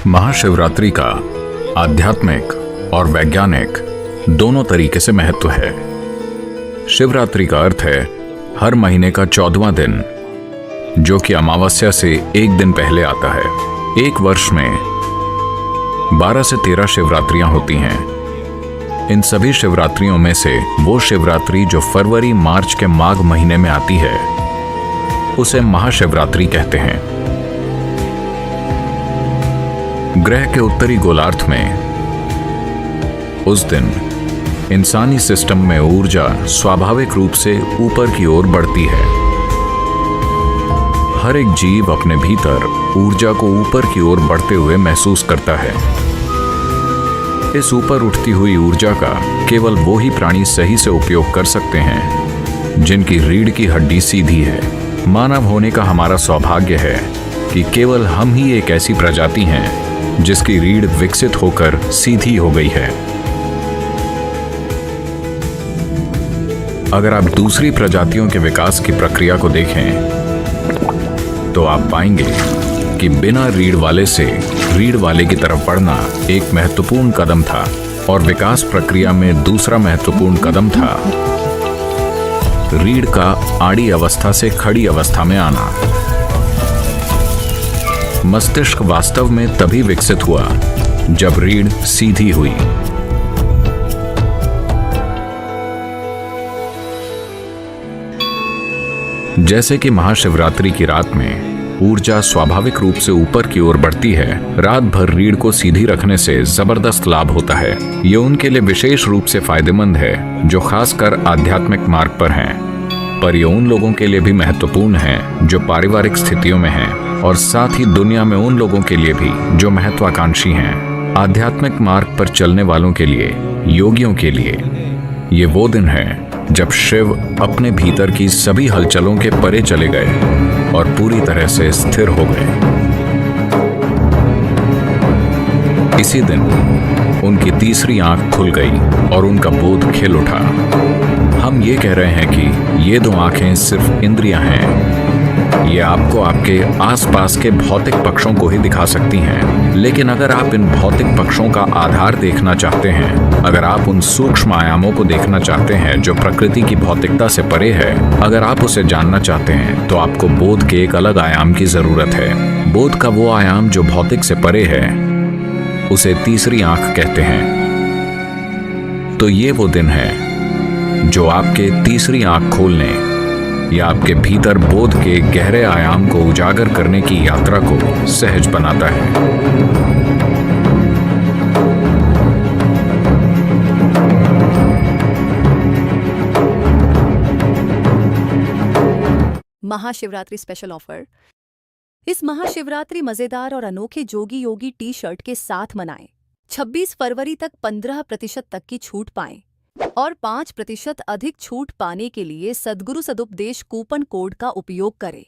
महाशिवरात्रि का आध्यात्मिक और वैज्ञानिक दोनों तरीके से महत्व है। शिवरात्रि का अर्थ है हर महीने का 14वां दिन, जो कि अमावस्या से एक दिन पहले आता है। एक वर्ष में 12 से 13 शिवरात्रियां होती हैं। इन सभी शिवरात्रियों में से वो शिवरात्रि जो फरवरी मार्च के माघ महीने में आती है, उसे महाशिवरात्रि कहते हैं। ग्रह के उत्तरी गोलार्ध में उस दिन इंसानी सिस्टम में ऊर्जा स्वाभाविक रूप से ऊपर की ओर बढ़ती है। हर एक जीव अपने भीतर ऊर्जा को ऊपर की ओर बढ़ते हुए महसूस करता है। इस ऊपर उठती हुई ऊर्जा का केवल वो ही प्राणी सही से उपयोग कर सकते हैं जिनकी रीढ़ की हड्डी सीधी है। मानव होने का हमारा सौभाग्य है कि केवल हम ही एक ऐसी प्रजाति हैं जिसकी रीढ़ विकसित होकर सीधी हो गई है। अगर आप दूसरी प्रजातियों के विकास की प्रक्रिया को देखें तो आप पाएंगे कि बिना रीढ़ वाले से रीढ़ वाले की तरफ बढ़ना एक महत्वपूर्ण कदम था, और विकास प्रक्रिया में दूसरा महत्वपूर्ण कदम था रीढ़ का आड़ी अवस्था से खड़ी अवस्था में आना। मस्तिष्क वास्तव में तभी विकसित हुआ जब रीढ़ सीधी हुई। जैसे कि महाशिवरात्रि की रात में ऊर्जा स्वाभाविक रूप से ऊपर की ओर बढ़ती है, रात भर रीढ़ को सीधी रखने से जबरदस्त लाभ होता है। ये उनके लिए विशेष रूप से फायदेमंद है जो खासकर आध्यात्मिक मार्ग पर हैं, पर ये उन लोगों के लिए भी महत्वपूर्ण है जो पारिवारिक स्थितियों में हैं, और साथ ही दुनिया में उन लोगों के लिए भी जो महत्वाकांक्षी हैं। आध्यात्मिक मार्ग पर चलने वालों के लिए, योगियों के लिए ये वो दिन है जब शिव अपने भीतर की सभी हलचलों के परे चले गए और पूरी तरह से स्थिर हो गए। इसी दिन उनकी तीसरी आंख खुल गई और उनका बोध खिल उठा। हम ये कह रहे हैं कि ये दो आंखें सिर्फ इंद्रियां हैं। ये आपको आपके आसपास के भौतिक पक्षों को ही दिखा सकती हैं, लेकिन अगर आप इन भौतिक पक्षों का आधार देखना चाहते हैं, अगर आप उन सूक्ष्म आयामों को देखना चाहते हैं जो प्रकृति की भौतिकता से परे है, अगर आप उसे जानना चाहते हैं, तो आपको बोध के एक अलग आयाम की जरूरत है। बोध का वो आयाम जो भौतिक से परे है, उसे तीसरी आंख कहते हैं। तो ये वो दिन है जो आपके तीसरी आंख खोलने या आपके भीतर बोध के गहरे आयाम को उजागर करने की यात्रा को सहज बनाता है। Mahashivratri special offer. इस महाशिवरात्रि मजेदार और अनोखे जोगी योगी टी शर्ट के साथ मनाएं। 26 फरवरी तक 15% तक की छूट पाएं और 5% अधिक छूट पाने के लिए सद्गुरु सदुपदेश कूपन कोड का उपयोग करें।